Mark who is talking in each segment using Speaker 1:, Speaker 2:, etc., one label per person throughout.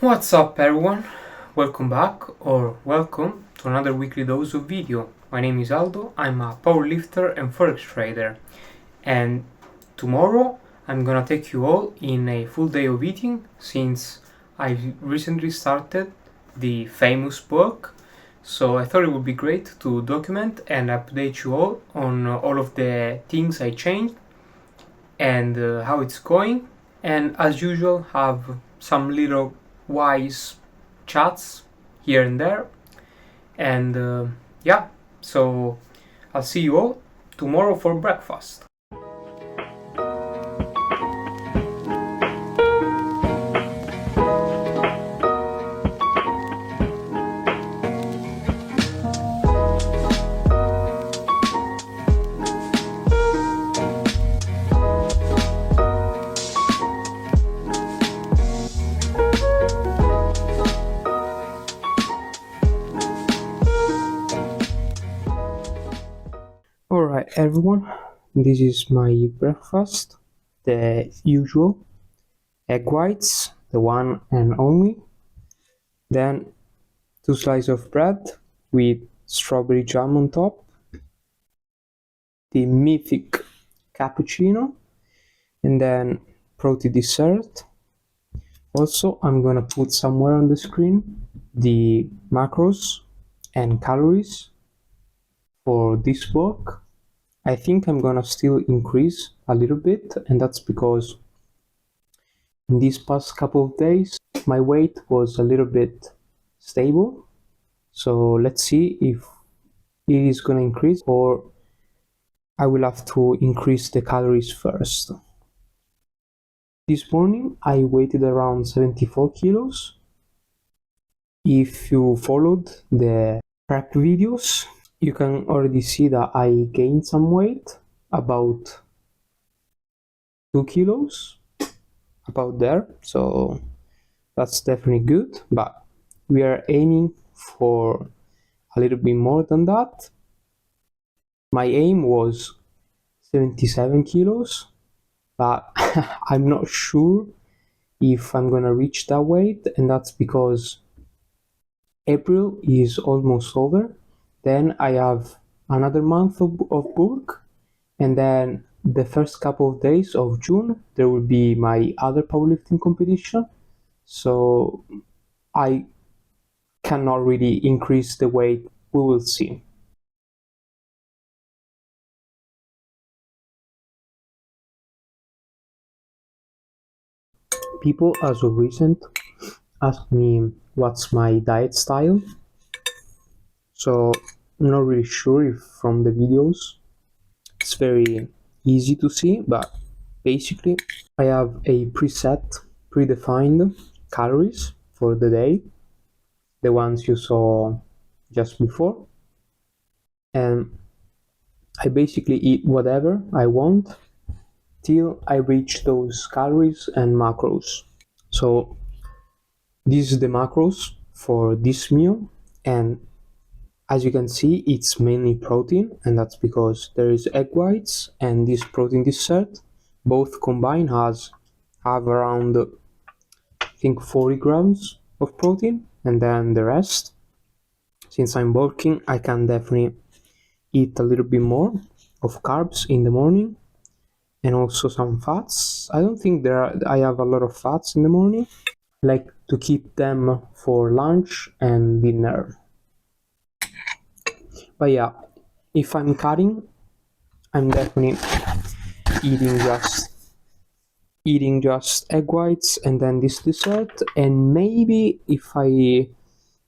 Speaker 1: What's up everyone? Welcome back or welcome to another weekly dose of video. My name is Aldo, I'm a powerlifter and forex trader, and tomorrow I'm gonna take you all in a full day of eating since I recently started the famous book. So I thought it would be great to document and update you all on all of the things I changed and how it's going, and as usual have some little wise chats here and there. And yeah, so I'll see you all tomorrow for breakfast. Alright everyone, this is my breakfast, the usual egg whites, the one and only, then 2 slices of bread with strawberry jam on top, the mythic cappuccino, and then protein dessert. Also, I'm gonna put somewhere on the screen the macros and calories for this book. I think I'm gonna still increase a little bit, and that's because in these past couple of days my weight was a little bit stable. So let's see if it is gonna increase or I will have to increase the calories first. This morning I weighed around 74 kilos. If you followed the prep videos, you can already see that I gained some weight, about 2 kilos, about there, so that's definitely good, but we are aiming for a little bit more than that. My aim was 77 kilos, but I'm not sure if I'm gonna reach that weight, and that's because April is almost over, then I have another month of bulk, and then the first couple of days of June there will be my other powerlifting competition, so I cannot really increase the weight. We will see. People as of recent ask me what's my diet style, so I'm not really sure if from the videos it's very easy to see, but basically I have a predefined calories for the day, the ones you saw just before, and I basically eat whatever I want till I reach those calories and macros. So this is the macros for this meal, and as you can see it's mainly protein, and that's because there is egg whites and this protein dessert. Both combined have around, I think, 40 grams of protein, and then the rest, since I'm bulking, I can definitely eat a little bit more of carbs in the morning, and also some fats. I don't think I have a lot of fats in the morning. I like to keep them for lunch and dinner. But yeah, if I'm cutting, I'm definitely eating just egg whites and then this dessert, and maybe if I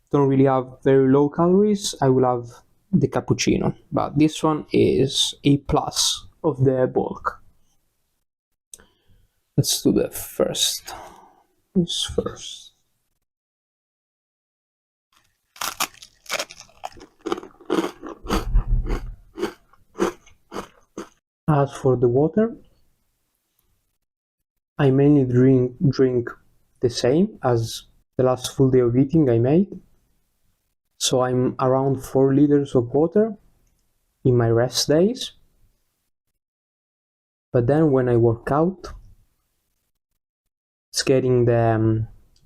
Speaker 1: don't really have very low calories, I will have the cappuccino, but this one is a plus of the bulk. Let's do the first. This first. As for the water, I mainly drink the same as the last full day of eating I made. So I'm around 4 liters of water in my rest days. But then when I work out, it's getting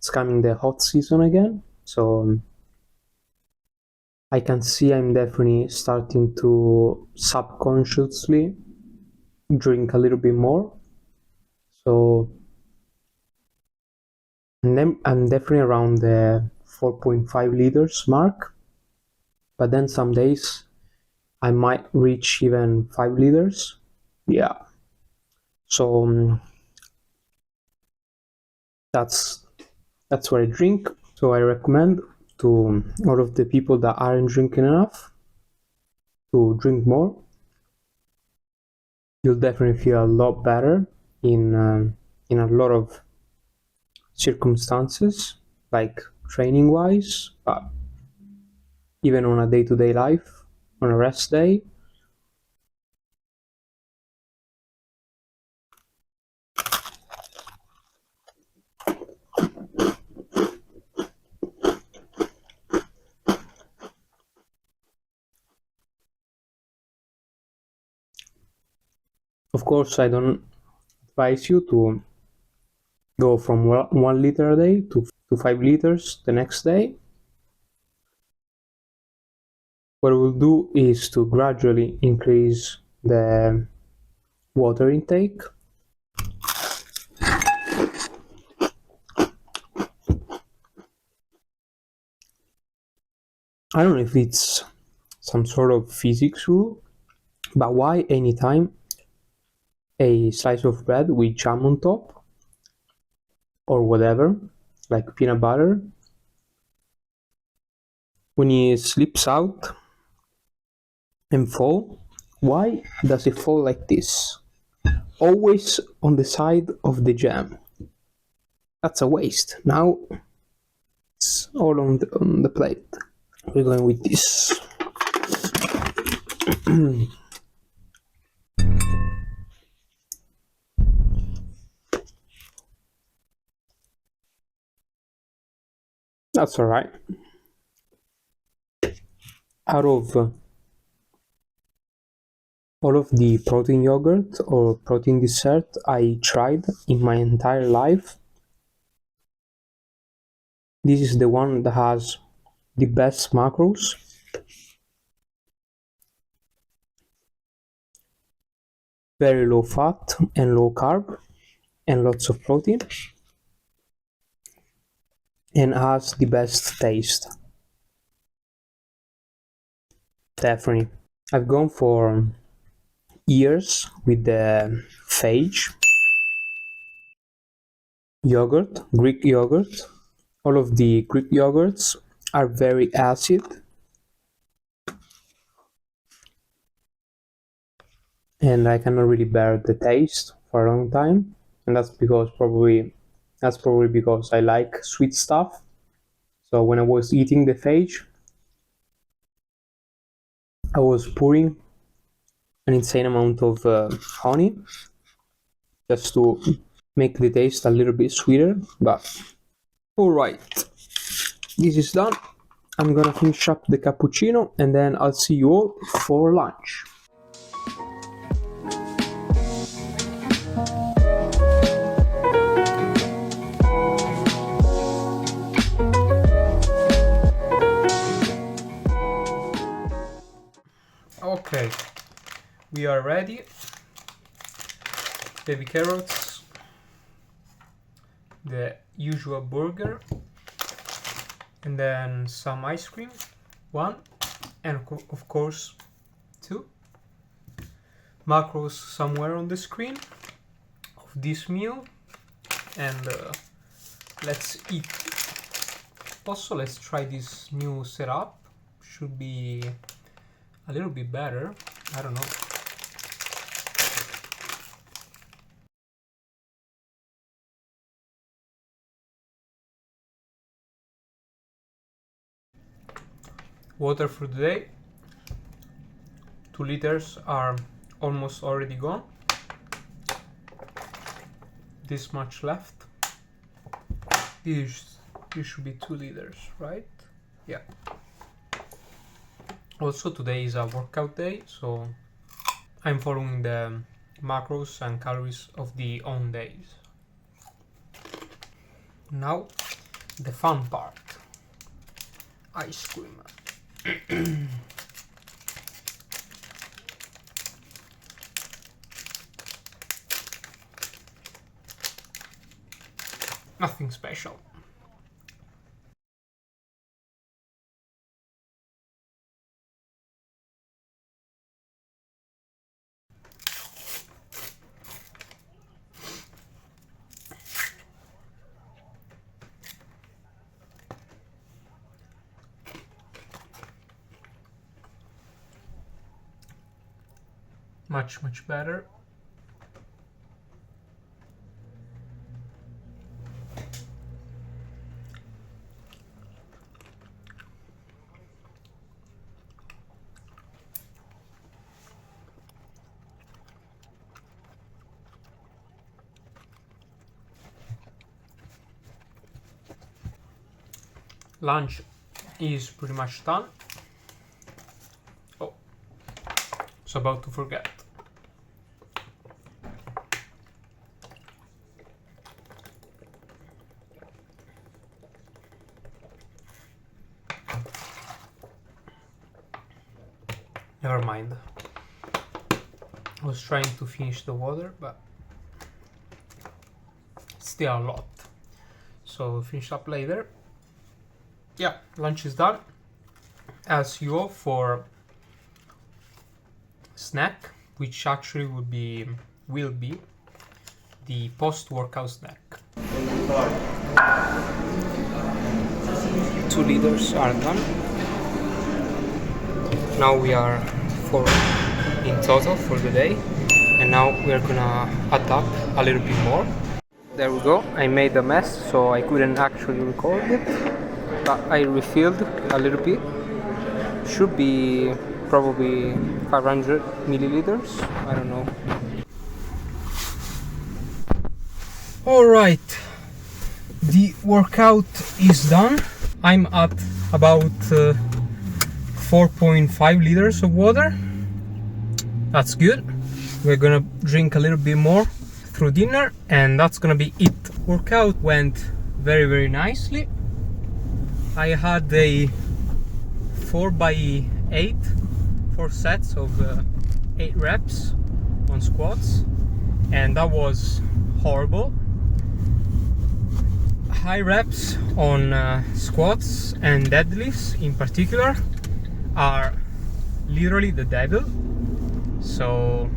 Speaker 1: it's coming the hot season again, so I can see I'm definitely starting to subconsciously drink a little bit more. So and then I'm definitely around the 4.5 liters mark, but then some days I might reach even 5 liters. Yeah. So that's what I drink. So I recommend to all of the people that aren't drinking enough to drink more. You'll definitely feel a lot better in a lot of circumstances, like training wise, but even on a day-to-day life, on a rest day. Of course, I don't advise you to go from 1 liter a day to 5 liters the next day. What we'll do is to gradually increase the water intake. I don't know if it's some sort of physics rule, but why anytime a slice of bread with jam on top or whatever, like peanut butter, when it slips out and fall, why does it fall like this? Always on the side of the jam. That's a waste. Now it's all on the plate. We're going with this. That's alright. Out of all of the protein yogurt or protein dessert I tried in my entire life, this is the one that has the best macros. Very low fat and low carb and lots of protein, and has the best taste. Definitely. I've gone for years with the phage yogurt, Greek yogurt. All of the Greek yogurts are very acid, and I cannot really bear the taste for a long time, and that's probably because I like sweet stuff. So when I was eating the phage, I was pouring an insane amount of honey just to make the taste a little bit sweeter. But alright, this is done. I'm gonna finish up the cappuccino and then I'll see you all for lunch. Okay, we are ready. Baby carrots, the usual burger, and then some ice cream, one, and of course two. Macros somewhere on the screen of this meal, and let's eat. Also, let's try this new setup. Should be a little bit better. I don't know. Water for the day. 2 liters are almost already gone. This much left. This should be 2 liters, right? Yeah. Also, today is a workout day, so I'm following the macros and calories of the on days. Now the fun part. Ice cream. Nothing special. Much better. Lunch is pretty much done. Oh, was about to forget. Never mind. I was trying to finish the water, but still a lot. So we'll finish up later. Yeah, lunch is done. As you go for snack, which actually will be the post-workout snack. 2 liters are done. Now we are 4 in total for the day, and now we are gonna add up a little bit more. There we go. I made a mess, so I couldn't actually record it, but I refilled a little bit. Should be probably 500 milliliters. I don't know. All right, the workout is done. I'm at about 4.5 liters of water. That's good. We're gonna drink a little bit more through dinner, and that's gonna be it. Workout went very nicely. I had a 4x8, 4 sets of 8 reps on squats, and that was horrible. High reps on squats and deadlifts in particular are literally the devil. So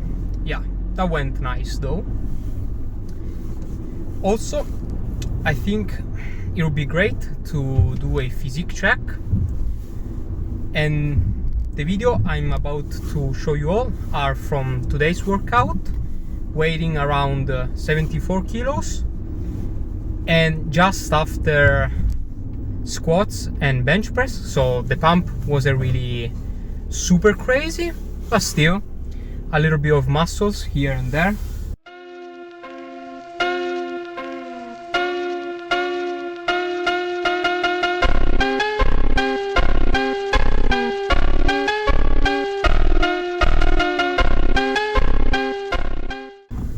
Speaker 1: yeah, that went nice though. Also, I think it would be great to do a physique check, and the video I'm about to show you all are from today's workout, weighing around 74 kilos, and just after squats and bench press, so the pump wasn't really super crazy, but still a little bit of muscles here and there.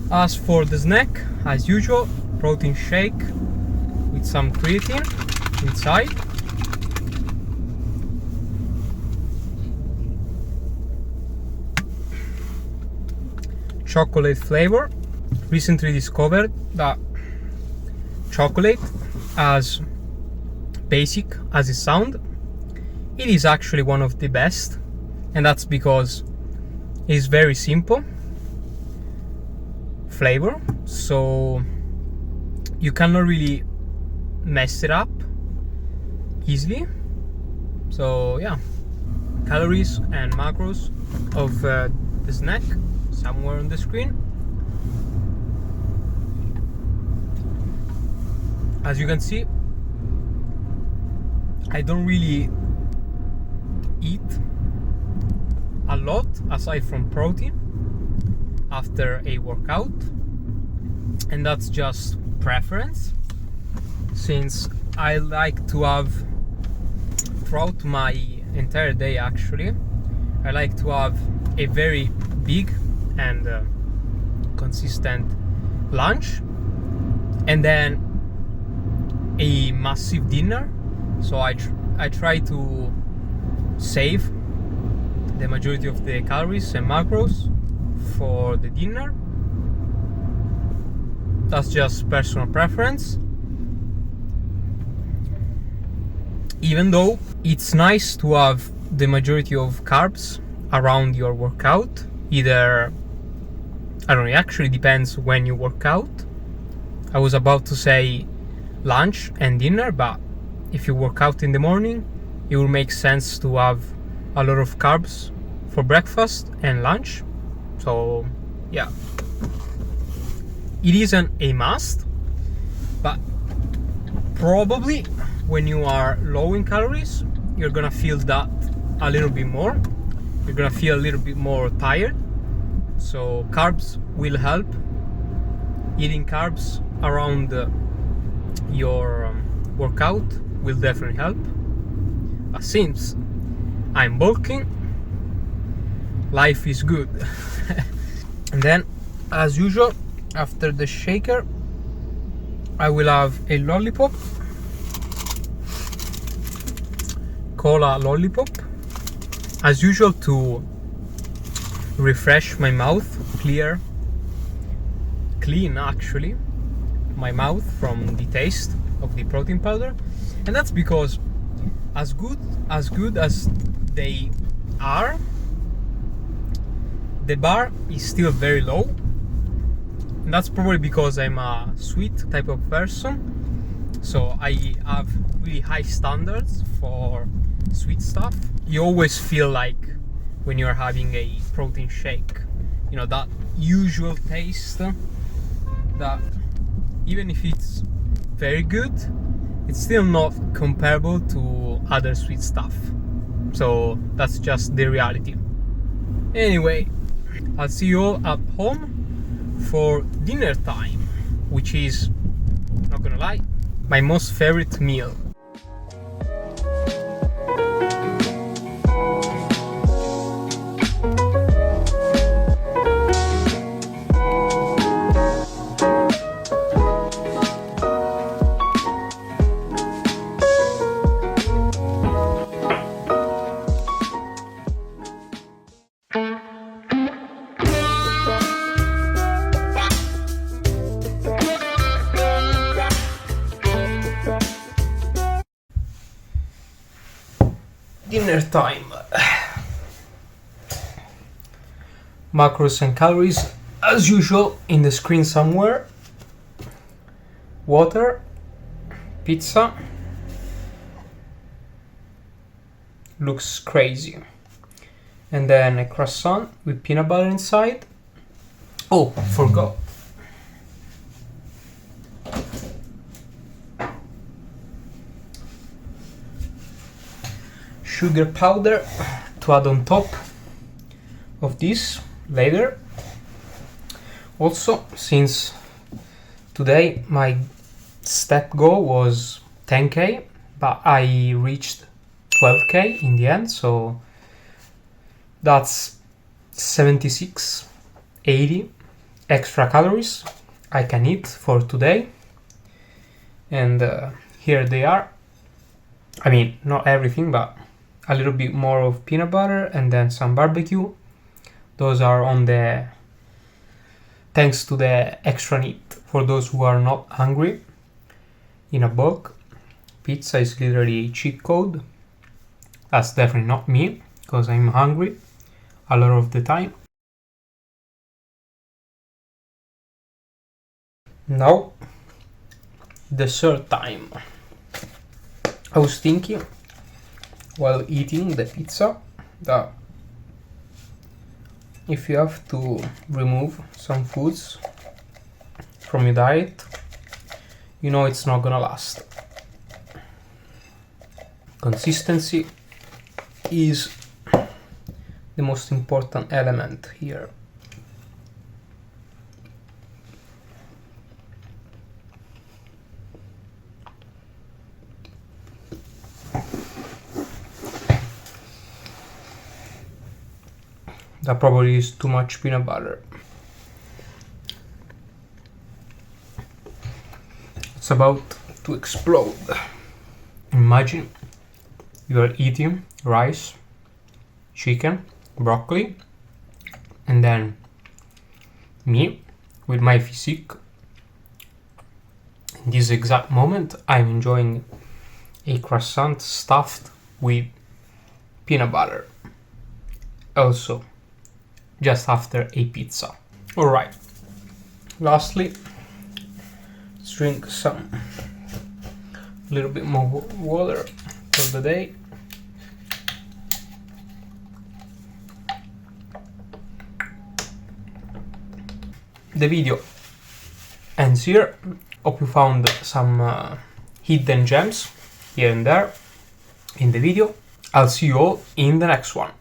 Speaker 1: As for the snack, as usual, protein shake with some creatine inside. Chocolate flavor. Recently discovered that chocolate, as basic as it sounds, it is actually one of the best, and that's because it's very simple flavor, so you cannot really mess it up easily. So yeah, calories and macros of the snack somewhere on the screen. As you can see, I don't really eat a lot aside from protein after a workout, and that's just preference, since I like to have, throughout my entire day actually, I like to have a very big and consistent lunch, and then a massive dinner, so I try to save the majority of the calories and macros for the dinner. That's just personal preference. Even though it's nice to have the majority of carbs around your workout, either, I don't know, it actually depends when you work out. I was about to say lunch and dinner, but if you work out in the morning, it will make sense to have a lot of carbs for breakfast and lunch. So yeah, it isn't a must, but probably when you are low in calories, you're gonna feel that a little bit more. You're gonna feel a little bit more tired, so carbs will help. Eating carbs around your workout will definitely help. But since I'm bulking, life is good. And then, as usual, after the shaker, I will have a lollipop, cola lollipop, as usual, to refresh my mouth, clean actually my mouth from the taste of the protein powder. And that's because as good as they are, the bar is still very low, and that's probably because I'm a sweet type of person, so I have really high standards for sweet stuff. You always feel like when you're having a protein shake, you know, that usual taste that even if it's very good, it's still not comparable to other sweet stuff. So that's just the reality. Anyway, I'll see you all at home for dinner time, which is, not gonna lie, my most favorite meal. Dinner time. Macros and calories, as usual, in the screen somewhere. Water, pizza. Looks crazy. And then a croissant with peanut butter inside. Oh, forgot. Sugar powder to add on top of this later. Also, since today my step goal was 10k, but I reached 12k in the end, so that's 76, 80 extra calories I can eat for today. And here they are. I mean, not everything, but a little bit more of peanut butter and then some barbecue. Those are on the thanks to the extra meat for those who are not hungry in a bulk. Pizza is literally a cheat code. That's definitely not me, because I'm hungry a lot of the time. Now, dessert time. I was thinking while eating the pizza that if you have to remove some foods from your diet, you know it's not gonna last. Consistency is the most important element here. That probably is too much peanut butter. It's about to explode. Imagine you are eating rice, chicken, broccoli, and then me with my physique. In this exact moment, I'm enjoying a croissant stuffed with peanut butter. Also, just after a pizza. Alright, lastly, let's drink a little bit more water for the day. The video ends here. Hope you found some hidden gems here and there in the video. I'll see you all in the next one.